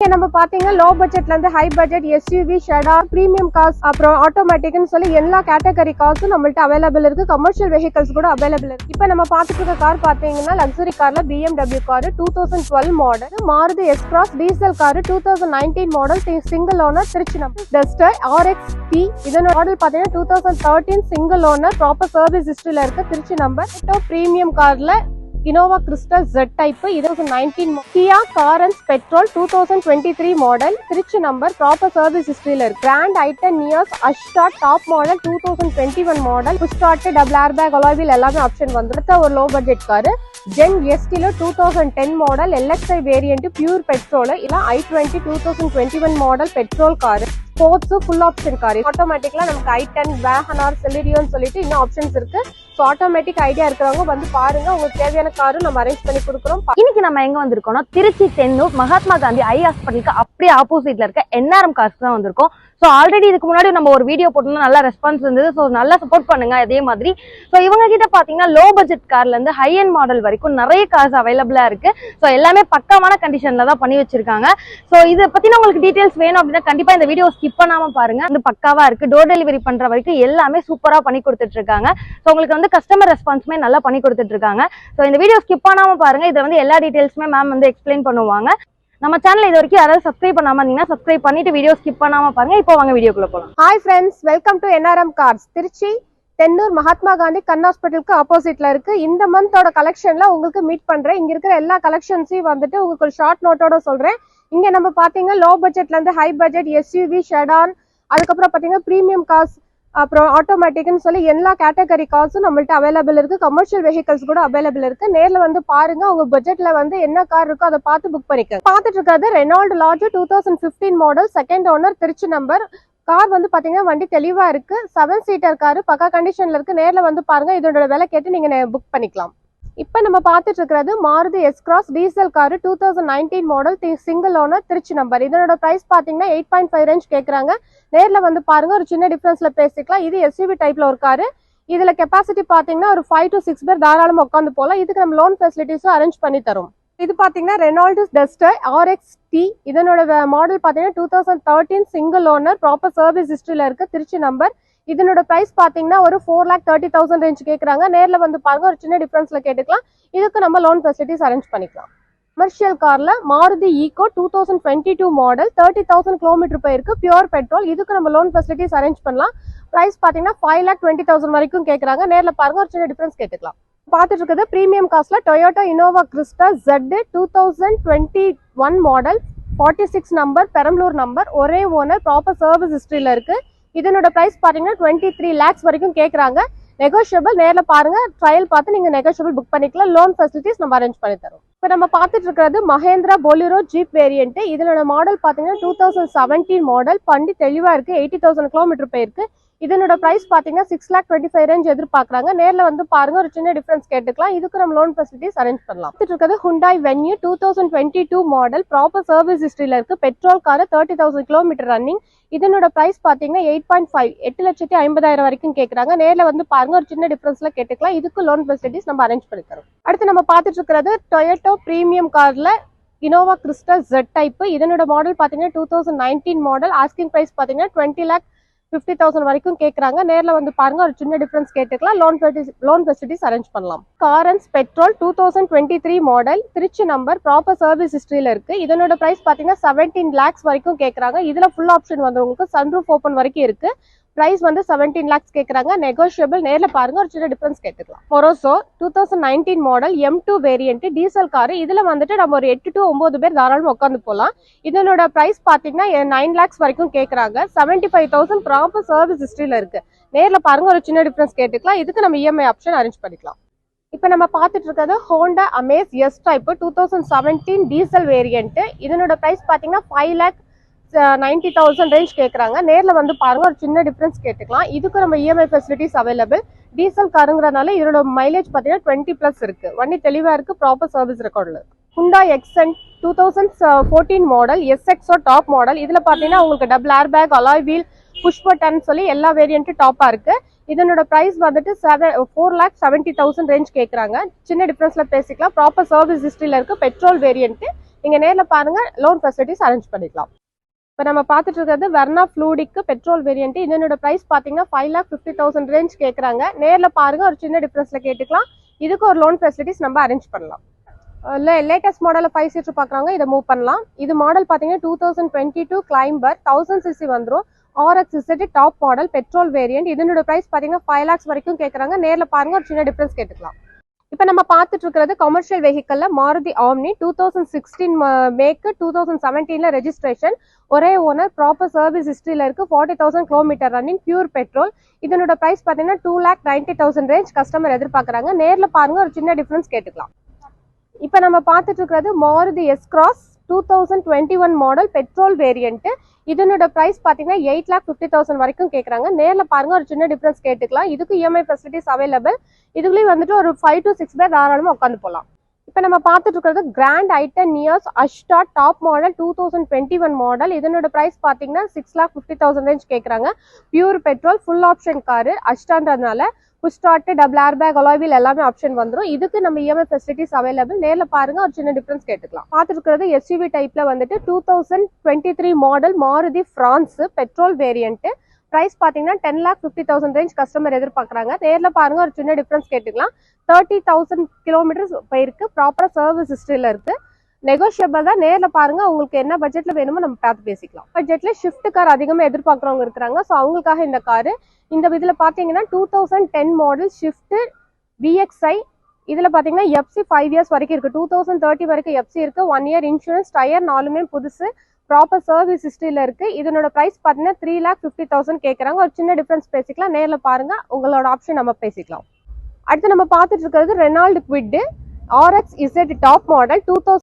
நம்ம பாத்தீங்கன்னா லோ பட்ஜெட்ல இருந்து high budget SUV sedan premium cars அப்புறம் ஆட்டோமேட்டிக்னு சொல்லி எல்லா கேட்டகரி கார்ஸும் நம்மள்ட்ட அவைலபிள் இருக்கு. கமர்ஷியல் வெஹிக்கல்ஸ் கூட அவைலபிள் இருக்கு. இப்போ நம்ம பாத்துட்டு இருக்க கார் பாத்தீங்கன்னா லக்ஸரி கார்ல BMW car 2012 model, Maruti S-Cross diesel car 2019 model, single owner, Trichy number, Duster RX-T இதனோட மாடல் பாத்தீங்கன்னா 2013 சிங்கிள் ஓனர், ப்ராப்பர் சர்வீஸ் ஹிஸ்டரியில இருக்கு, திருச்சி நம்பர். பிரீமியம் கார்ல Innova Crystal Z type 2019 Kia Carens Petrol 2023 model, Trichy number, proper service ஹிஸ்டரியில இருக்கு. Grand i ten Nios Asta top model 2021 model, push start, double air bag, alloy wheel எல்லாமே option வந்துருக்கு. ஒரு low budget car Zen எஸ்டில 2010 model LXI variant pure petrol, இல்ல i20 2021 model petrol car, sports full option car. ஆட்டோமேட்டிக்ல நமக்கு i10 Wagon R செலிரியோன்னு சொல்லிட்டு இன்னும் options இருக்கு. ஸோ ஆட்டோமேட்டிக் ஐடியா இருக்கிறவங்க வந்து பாருங்க, உங்களுக்கு தேவையான காரும் நம்ம அரேஞ்ச் பண்ணி கொடுக்குறோம். இன்னைக்கு நம்ம எங்க வந்திருக்கோம்னா திருச்சி தென்னூர் மகாத்மா காந்தி ஐ ஹாஸ்பிட்டலுக்கு அப்படியே ஆப்போசிட்ல இருக்க NRM கார்ஸ் தான் வந்திருக்கோம். ஸோ ஆல்ரெடி இதுக்கு முன்னாடி நம்ம ஒரு வீடியோ போட்டோம்னா நல்ல ரெஸ்பான்ஸ் இருந்தது. ஸோ நல்லா சப்போர்ட் பண்ணுங்க அதே மாதிரி. ஸோ இவங்க கிட்ட பாத்தீங்கன்னா லோ பட்ஜெட் கார்ல இருந்து ஹை எண்ட் மாடல் வரைக்கும் நிறைய கார்ஸ் அவைலபிளா இருக்கு. ஸோ எல்லாமே பக்காவான கண்டிஷன்ல தான் பண்ணி வச்சிருக்காங்க. ஸோ இதை பத்தின உங்களுக்கு டீடைல்ஸ் வேணும் அப்படின்னா கண்டிப்பா இந்த வீடியோ ஸ்கிப் பண்ணாம பாருங்க. வந்து பக்காவா இருக்கு. டோர் டெலிவரி பண்ற வரைக்கும் எல்லாமே சூப்பரா பண்ணி கொடுத்துட்டு இருக்காங்க. ஸோ உங்களுக்கு வந்து கஸ்டமர் ரெஸ்பான்ஸுமே நல்லா பண்ணி கொடுத்துட்டு இருக்காங்க. ஸோ இந்த வீடியோ ஸ்கிப் பண்ணாம பாருங்க. இதை வந்து எல்லா டீடைல்ஸுமே மேம் வந்து எக்ஸ்பிளைன் பண்ணுவாங்க. நம்ம சேனல் இது வரைக்கும் யாராவது சப்ஸ்கிரைப் பண்ணாம இருந்தீங்கன்னா சப்ஸ்கிரைப் பண்ணிட்டு வீடியோ ஸ்கிப் பண்ணாம பாருங்க. இப்போ வாங்க வீடியோக்குள்ள போலாம். Hi friends, welcome to NRM கார்ஸ். திருச்சி தென்னூர் மகாத்மா காந்தி கண் ஹாஸ்பிட்டலுக்கு ஆப்போசிட்ல இருக்கு. இந்த மந்தோட கலெக்ஷன்ல உங்களுக்கு மீட் பண்றேன். இங்க இருக்கிற எல்லா கலெக்ஷன்ஸையும் வந்துட்டு உங்களுக்கு ஒரு ஷார்ட் நோட்டோட சொல்றேன். இங்க நம்ம பாத்தீங்கன்னா லோ பட்ஜெட்ல இருந்து ஹை பட்ஜெட் எஸ்யூவி ஷெடான், அதுக்கப்புறம் பாத்தீங்கன்னா பிரீமியம் கார்ஸ், அப்புறம் ஆட்டோமேட்டிக்னு சொல்லி எல்லா கேட்டகரி கார்ஸும் நம்மள்ட்ட அவைலபிள் இருக்கு. கமர்ஷியல் வெஹிக்கல்ஸ் கூட அவைலபிள் இருக்கு. நேர்ல வந்து பாருங்க, உங்க பட்ஜெட்ல வந்து என்ன கார் இருக்கோ அதை பார்த்து புக் பண்ணிக்க. பார்த்துட்டு இருக்கிறது Renault Lodgy 2015 model, second owner, Trichy number. Car வந்து பாத்தீங்கன்னா வண்டி தெளிவா இருக்கு. 7 சீட்டர் காரு, பக்கா கண்டிஷன்ல இருக்கு. நேர்ல வந்து பாருங்க, இதோட விலை கேட்டு நீங்க புக் பண்ணிக்கலாம். இப்ப நம்ம பார்த்துட்டு இருக்கிறது Maruti S-Cross diesel car 2019 model, single owner, Trichy number. இதனோட பிரைஸ் பாத்தீங்கன்னா 8.5 ரேஞ்ச் கேக்குறாங்க. நேர்ல வந்து பாருங்க, ஒரு சின்ன டிஃபரன்ஸ்ல பேசிக்கலாம். இது SUV டைப்ல ஒரு காரு. இதுல கெப்பாசிட்டி பாத்தீங்கன்னா ஒரு 5 to 6 பேர் தாராளமா உட்காந்து போலாம். இதுக்கு நம்ம லோன் ஃபெசிலிட்டிஸும் அரேஞ்ச் பண்ணி தரும். இது பாத்தீங்கன்னா ரெனால்ட் டஸ்டர் RX-T இதனோட மாடல் பாத்தீங்கன்னா 2013 சிங்கிள் ஓனர், ப்ராப்பர் சர்வீஸ் ஹிஸ்டரியில இருக்கு, திருச்சி நம்பர். இதனோட பிரைஸ் பாத்தீங்கன்னா ஒரு 4,30,000 ரேஞ்ச் கேக்குறாங்க. நேர்ல வந்து பாருங்க, ஒரு சின்ன டிஃபரன்ஸ்ல கேட்டுக்கலாம். இதுக்கு நம்ம லோன் ஃபெசிலிட்டிஸ் அரேஞ்ச் பண்ணிக்கலாம். கமர்ஷியல் கார்ல மாருதி ஈகோ 2022 மாடல், 30,000 கிலோமீட்டர் போயிருக்கு, பியூர் பெட்ரோல். இதுக்கு நம்ம லோன் ஃபெசிலிட்டிஸ் அரேஞ்ச் பண்ணலாம். பிரைஸ் பாத்தீங்கன்னா 5,20,000 வரைக்கும் கேக்குறாங்க. நேர்ல பாருங்க, ஒரு சின்ன டிஃபரன்ஸ் கேட்டுக்கலாம். பார்த்துட்டு இருக்கிறது பிரீமியம் காஸ்ட்ல Toyota Innova Crysta Z 2021 model, 46 number, Perambalur number, ஒரே ஓனர், ப்ராப்பர் சர்வீஸ் ஹிஸ்டரியில இருக்கு. இதனோட பிரைஸ் பாத்தீங்கன்னா 23 lakhs வரைக்கும் கேக்குறாங்க. நெகோஷியபிள். நேர்ல பாருங்க, ட்ரையல் பார்த்து நீங்க நெகோஷியபிள் புக் பண்ணிக்கலாம். லோன் ஃபெசிலிட்டிஸ் நம்ம அரேஞ்ச் பண்ணி தரோம். இப்போ நம்ம பார்த்துட்டு இருக்கிறது மஹேந்திரா பொலிரோ ஜீப் வேரியன்ட். இதனோட மாடல் பாத்தீங்கன்னா 2017 மாடல், வண்டி தெளிவா இருக்கு, 80,000 கிலோமீட்டர் போயிருக்கு. இதனோட பிரைஸ் பாத்தீங்கன்னா 6,25,000 ரேஞ்ச் எதிர்பார்க்கறாங்க. நேர்ல வந்து பாருங்க, ஒரு சின்ன டிஃபரன்ஸ் கேட்டுக்கலாம். இதுக்கு நம்ம லோன் ஃபெசிலிட்டிஸ் அரேஞ்ச் பண்ணலாம். இருக்கிறது Hyundai Venue 2022 model, proper service ஹிஸ்டரியில இருக்கு, பெட்ரோல் கார், 30,000 கிலோமீட்டர் ரன்னிங். இதனோட பிரைஸ் பாத்தீங்கன்னா 8.5 8,50,000 வரைக்கும் கேக்குறாங்க. நேர்ல வந்து பாருங்க, ஒரு சின்ன டிஃபரன்ஸ்ல கேட்டுக்கலாம். இதுக்கு லோன் ஃபெசிலிட்டிஸ் நம்ம அரேஞ்ச் பண்ணி தரோம். அடுத்து நம்ம பார்த்துட்டு இருக்கிறது டொயோட்டோ பிரீமியம் கார்ல இனோவா கிறிஸ்டல் Z டைப். இதனோட மாடல் பாத்தீங்கன்னா 2019 மாடல், ஆஸ்கிங் பிரைஸ் பாத்தீங்கன்னா 20,50,000 வரைக்கும் கேக்குறாங்க. நேர்ல வந்து பாருங்க, ஒரு சின்ன டிஃபரன்ஸ் கேட்டுக்கலாம். லோன் ஃபெசிலிட்டிஸ் அரேஞ்ச் பண்ணலாம். Carens petrol 2023 model, Trichy number, proper service ஹிஸ்டரியில இருக்கு. இதனோட பிரைஸ் பாத்தீங்கன்னா 17 lakhs வரைக்கும் கேக்குறாங்க. இதுல ஃபுல் ஆப்ஷன் வந்து உங்களுக்கு சன்ரூஃப் ஓபன் வரைக்கும் இருக்கு. பிரைஸ் வந்து 17 lakhs கேக்குறாங்க. நெகோஷியபிள். நேர்ல பாருங்க, ஒரு சின்ன டிஃபரன்ஸ் கேட்டுக்கலாம். மொரோசோ 2019 model M2 variant diesel car. இதுல வந்துட்டு நம்ம ஒரு 8 to 9 பேர் தாராளமா உட்காந்து போலாம். இதனோட பிரைஸ் பாத்தீங்கன்னா 9 lakhs வரைக்கும் கேக்குறாங்க. 75,000 ப்ராப்பர் சர்வீஸ் ஹிஸ்டரியில இருக்கு. நேர்ல பாருங்க, ஒரு சின்ன டிஃபரன்ஸ் கேட்டுக்கலாம். இதுக்கு நம்ம EMI ஆப்ஷன் அரேஞ்ச் பண்ணிக்கலாம். இப்ப நம்ம பார்த்துட்டு இருக்கிறது Honda Amaze S type 2017 diesel variant. இதனோட பிரைஸ் பாத்தீங்கன்னா 5,90,000 ரேஞ்ச் கேக்குறாங்க. நேர்ல வந்து பாருங்க, ஒரு சின்ன டிஃபரன்ஸ் கேட்டுக்கலாம். இதுக்கு நம்ம EMI ஃபெசிலிட்டிஸ் அவைலபிள். டீசல் காருங்கிறதுனால இதோட மைலேஜ் பாத்தீங்கன்னா 20+ இருக்கு. வண்டி தெளிவா இருக்கு, ப்ராப்பர் சர்வீஸ் ரெக்கார்ட்ல. Hyundai Xcent 2014 model, SXO top model. இதுல பாத்தீங்கன்னா உங்களுக்கு double air bag, alloy wheel, push button சொல்லி எல்லா வேரியன்ட்டும் டாப்பா இருக்கு. இதனோட பிரைஸ் வந்துட்டு 4,70,000 ரேஞ்ச் கேக்குறாங்க. சின்ன டிஃபரன்ஸ்ல பேசிக்கலாம். ப்ராப்பர் சர்வீஸ் ஹிஸ்டரியில இருக்கு, பெட்ரோல் வேரியன்ட். நீங்க நேர்ல பாருங்க, லோன் ஃபெசிலிட்டிஸ் அரேஞ்ச் பண்ணிக்கலாம். இப்போ நம்ம பார்த்துட்டு இருக்கிறது வெர்னா ஃப்ளூடிக்கு பெட்ரோல் வேரியன்ட். இதனோட பிரைஸ் பார்த்தீங்கன்னா 5,50,000 ரேஞ்ச் கேட்குறாங்க. நேரில் பாருங்க, ஒரு சின்ன டிஃப்ரென்ஸில் கேட்டுக்கலாம். இதுக்கு ஒரு லோன் ஃபெசிலிட்டிஸ் நம்ம அரேஞ்ச் பண்ணலாம். லேட்டஸ்ட் மாடலில் 5 சீட்டர் பார்க்குறாங்க, இதை மூவ் பண்ணலாம். இது மாடல் பார்த்தீங்கன்னா 2022 கிளைம்பர் 1000 சிசி வந்துடும். RX top model petrol variant. இதனோட பிரைஸ் பார்த்தீங்கன்னா 5 lakhs வரைக்கும் கேட்குறாங்க. நேரில் பாருங்க, ஒரு சின்ன டிஃப்ரென்ஸ் கேட்டுக்கலாம். இப்போ நம்ம பார்த்துட்டு இருக்கிறது கமர்ஷியல் வெஹிக்கல்ல மாருதி ஆம்னி 2016 மேக்கு 2017 ரெஜிஸ்ட்ரேஷன். ஒரே ஓனர், ப்ராப்பர் சர்வீஸ் ஹிஸ்டரியில இருக்கு. 40,000 கிலோமீட்டர் ரன்னிங், பியூர் பெட்ரோல். இதனோட பிரைஸ் பார்த்தீங்கன்னா 2,90,000 ரேஞ்ச் கஸ்டமர் எதிர்பார்க்குறாங்க. நேரில் பாருங்க, ஒரு சின்ன டிஃபரன்ஸ் கேட்டுக்கலாம். இப்போ நம்ம பார்த்துட்டு இருக்கிறது Maruti S-Cross 2021 model petrol variant. இதனோட பிரைஸ் பார்த்தீங்கன்னா 8,50,000 வரைக்கும் கேட்குறாங்க. நேரில் பாருங்க, ஒரு சின்ன டிஃபரன்ஸ் கேட்டுக்கலாம். இதுக்கு EMI ஃபெசிலிட்டிஸ் அவைலபிள். இதுக்குள்ளேயும் வந்துட்டு ஒரு 5 to 6 பேர் தாராளமாக உட்காந்து போகலாம். இப்போ நம்ம பார்த்துட்டு இருக்கிறது Grand i ten Nios Asta top model 2021 model. இதனோட பிரைஸ் பார்த்தீங்கன்னா 6,50,000 ரேஞ்ச் கேட்குறாங்க. Pure petrol, full option car. அஷ்டான்றதுனால push start, double air bag, alloy wheel எல்லாமே ஆப்ஷன் வந்துடும். இதுக்கு நம்ம EMI ஃபெசிலிட்டிஸ் அவைலபிள். நேரில் பாருங்க, ஒரு சின்ன டிஃபரன்ஸ் கேட்டுக்கலாம். பார்த்துட்டு இருக்கிறது SUV டைப்ல வந்துட்டு 2023 model Maruti Fronx petrol variant. Price பார்த்தீங்கன்னா 10,50,000 ரேஞ்ச் கஸ்டமர் எதிர்பார்க்குறாங்க. நேரில் பாருங்க, ஒரு சின்ன டிஃபரன்ஸ் கேட்டுக்கலாம். 30,000 கிலோமீட்டர்ஸ் போயிருக்கு. ப்ராப்பராக சர்வீஸ் ஹிஸ்டரியில் இருக்கு. நெகோஷியபிள் தான். நேரில் பாருங்க, உங்களுக்கு என்ன பட்ஜெட்ல வேணுமோ நம்ம பார்த்து பேசிக்கலாம். பட்ஜெட்ல ஷிஃப்ட் கார் அதிகமாக எதிர்பார்க்குறவங்க இருக்கிறாங்க. ஸோ அவங்களுக்காக இந்த காரு. இந்த இதில் பார்த்தீங்கன்னா 2010 மாடல் ஷிஃப்ட் VXI. இதில் பார்த்தீங்கன்னா FC 5 years வரைக்கும் இருக்கு. 2030 வரைக்கும் FC இருக்கு. 1 year இன்சூரன்ஸ், டயர் 4மே புதுசு, ப்ராப்பர் சர்வீஸ் ஹிஸ்டரியில் இருக்கு. இதனோட பிரைஸ் பார்த்தீங்கன்னா 3,50,000 கேட்குறாங்க. ஒரு சின்ன டிஃபரன்ஸ் பேசிக்கலாம். நேரில் பாருங்க, உங்களோட ஆப்ஷன் நம்ம பேசிக்கலாம். அடுத்து நம்ம பார்த்துட்டு இருக்கிறது Renault quit RX Z top model